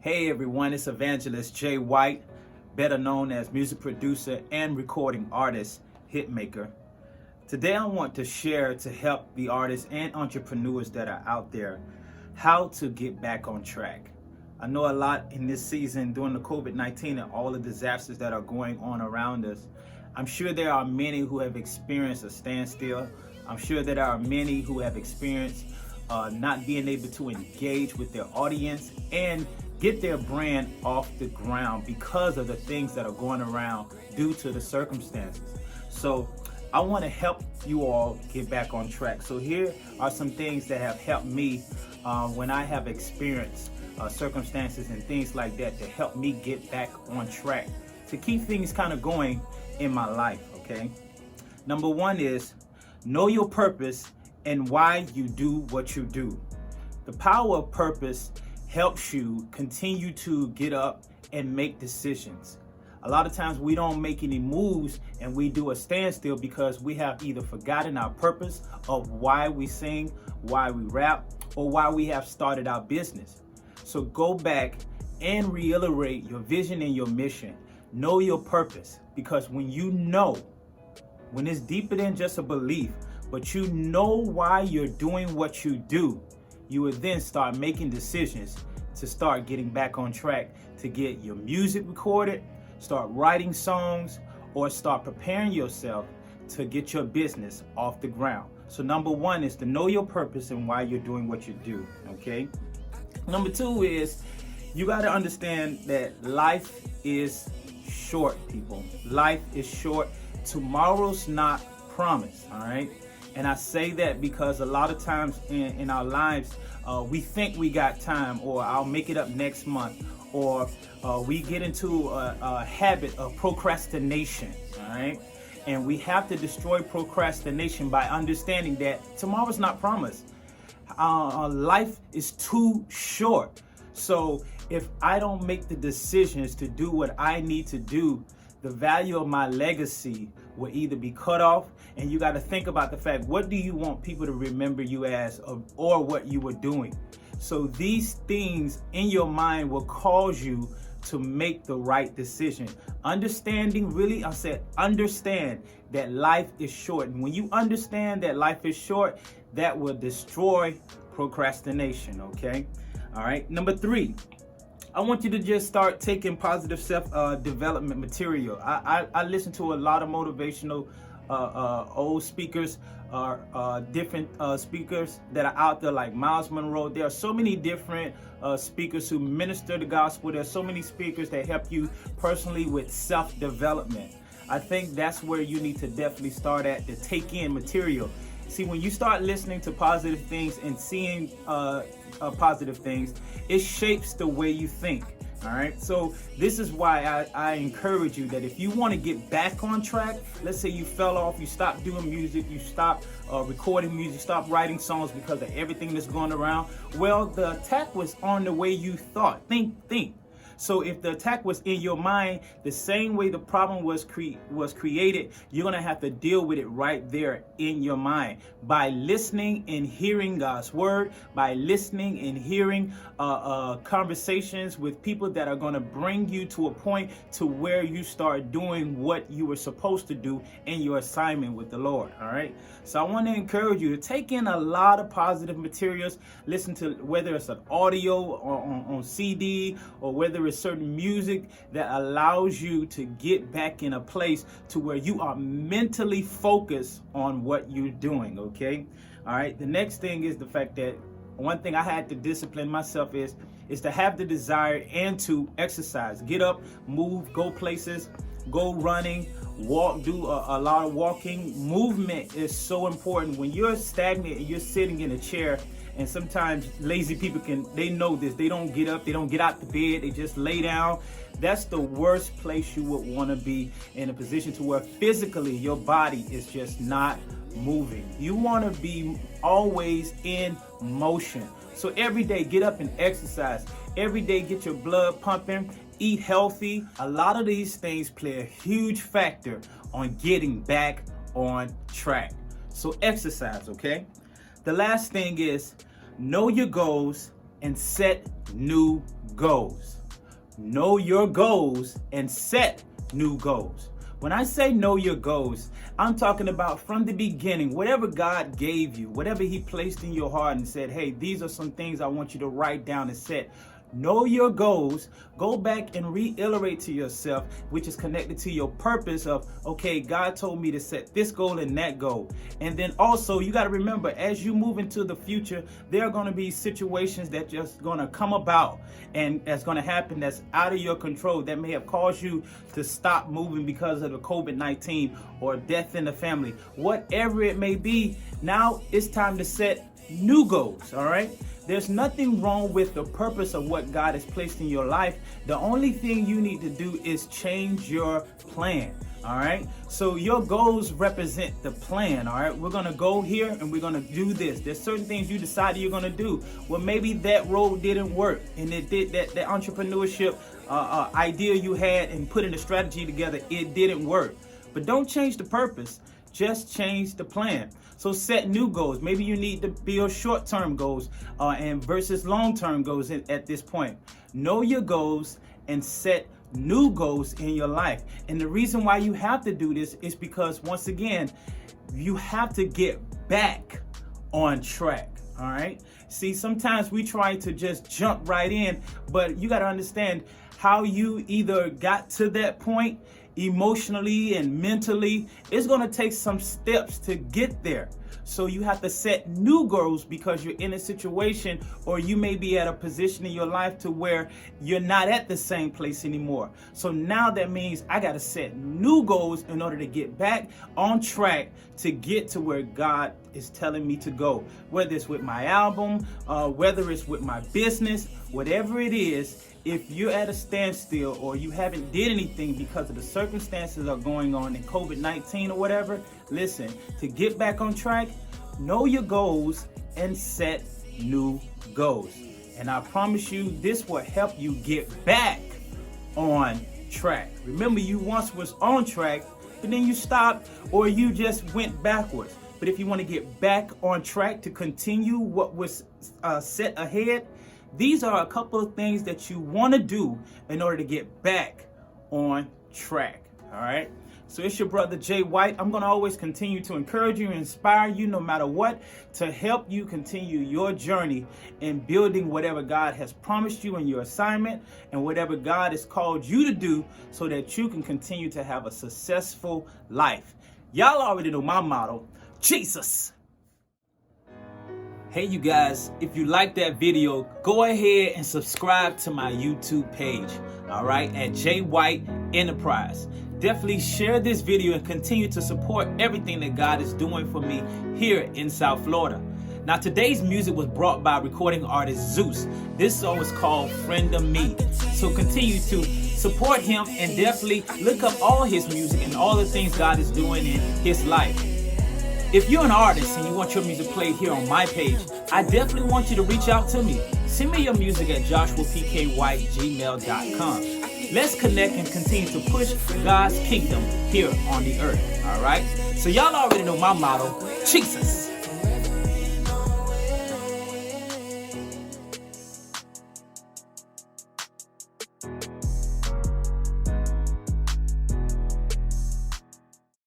Hey everyone, it's Evangelist Jay White, better known as music producer and recording artist, Hitmaker. Today I want to share to help the artists and entrepreneurs that are out there how to get back on track. I know a lot in this season during the COVID-19 and all the disasters that are going on around us. I'm sure there are many who have experienced a standstill. I'm sure that there are many who have experienced not being able to engage with their audience and get their brand off the ground because of the things that are going around due to the circumstances. So I want to help you all get back on track. So here are some things that have helped me when I have experienced circumstances and things like that to help me get back on track, to keep things kind of going in my life, okay? Number one is know your purpose and why you do what you do. The power of purpose helps you continue to get up and make decisions. A lot of times we don't make any moves and we do a standstill because we have either forgotten our purpose of why we sing, why we rap, or why we have started our business. So go back and reiterate your vision and your mission. Know your purpose, because when you know, when it's deeper than just a belief, but you know why you're doing what you do, you would then start making decisions to start getting back on track, to get your music recorded, start writing songs, or start preparing yourself to get your business off the ground. So number one is to know your purpose and why you're doing what you do, okay? Number two is you got to understand that life is short, people. Life is short. Tomorrow's not promised, all right? And I say that because a lot of times in our lives, we think we got time, or I'll make it up next month, or we get into a habit of procrastination, all right? And we have to destroy procrastination by understanding that tomorrow's not promised. Life is too short. So if I don't make the decisions to do what I need to do, the value of my legacy will either be cut off, and you got to think about the fact, what do you want people to remember you as, or what you were doing? So these things in your mind will cause you to make the right decision. Understanding, really, I said understand that life is short. And when you understand that life is short, that will destroy procrastination, okay? All right, number three, I want you to just start taking positive self-development material. I listen to a lot of motivational old speakers, different speakers that are out there like Miles Monroe. There are so many different speakers who minister the gospel. There's so many speakers that help you personally with self-development. I think that's where you need to definitely start at, to take in material. See, when you start listening to positive things and seeing positive things, it shapes the way you think. All right. So this is why I encourage you that if you want to get back on track, let's say you fell off, you stopped doing music, you stopped recording music, stopped writing songs because of everything that's going around. Well, the attack was on the way you thought. Think. So if the attack was in your mind, the same way the problem was created, you're going to have to deal with it right there in your mind by listening and hearing God's word, by listening and hearing conversations with people that are going to bring you to a point to where you start doing what you were supposed to do in your assignment with the Lord. All right. So I want to encourage you to take in a lot of positive materials. Listen to whether it's an audio or on CD, or whether it's certain music that allows you to get back in a place to where you are mentally focused on what you're doing, okay? All right, the next thing is the fact that one thing I had to discipline myself is to have the desire and to exercise. Get up, move, go places, go running, walk, do a lot of walking. Movement is so important. When you're stagnant and you're sitting in a chair, and sometimes lazy people they know this, they don't get up, they don't get out the bed, they just lay down. That's the worst place you would want to be, in a position to where physically your body is just not moving. You want to be always in motion. So every day get up and exercise. Every day get your blood pumping, eat healthy. A lot of these things play a huge factor on getting back on track. So exercise, okay? The last thing is know your goals and set new goals. know your goals and set new goals. When I say know your goals, I'm talking about from the beginning, whatever God gave you, whatever He placed in your heart and said, hey, these are some things I want you to write down and set. Know your goals. Go back and reiterate to yourself, which is connected to your purpose of, okay, God told me to set this goal and that goal. And then also you got to remember, as you move into the future, there are going to be situations that just going to come about and that's going to happen that's out of your control, that may have caused you to stop moving because of the COVID-19 or death in the family. Whatever it may be, now it's time to set new goals. All right. There's nothing wrong with the purpose of what God has placed in your life. The only thing you need to do is change your plan. All right. So your goals represent the plan. All right. We're going to go here and we're going to do this. There's certain things you decided you're going to do. Well, maybe that road didn't work and it did that entrepreneurship idea you had and putting a strategy together. It didn't work. But don't change the purpose. Just change the plan. So set new goals. Maybe you need to build short-term goals and versus long-term goals at this point. Know your goals and set new goals in your life. And the reason why you have to do this is because, once again, you have to get back on track. All right. See, sometimes we try to just jump right in, but you got to understand how you either got to that point emotionally and mentally. It's going to take some steps to get there. So you have to set new goals because you're in a situation, or you may be at a position in your life to where you're not at the same place anymore. So now that means I got to set new goals in order to get back on track to get to where God is telling me to go. Whether it's with my album, whether it's with my business, whatever it is. If you're at a standstill or you haven't did anything because of the circumstances are going on in COVID-19 or whatever, listen, to get back on track, know your goals and set new goals. And I promise you, this will help you get back on track. Remember, you once was on track, but then you stopped or you just went backwards. But if you want to get back on track to continue what was set ahead, these are a couple of things that you want to do in order to get back on track. All right. So it's your brother Jay White. I'm going to always continue to encourage you and inspire you no matter what, to help you continue your journey in building whatever God has promised you in your assignment and whatever God has called you to do, so that you can continue to have a successful life. Y'all already know my motto, Jesus. Hey you guys, if you like that video, go ahead and subscribe to my YouTube page, all right, at Jay White Enterprise. Definitely share this video and continue to support everything that God is doing for me here in South Florida. Now, today's music was brought by recording artist Zeus. This song is called Friend of Me. So continue to support him and definitely look up all his music and all the things God is doing in his life. If you're an artist and you want your music played here on my page, I definitely want you to reach out to me. Send me your music at joshuapkwhite@gmail.com. Let's connect and continue to push God's kingdom here on the earth. All right? So y'all already know my motto, Jesus.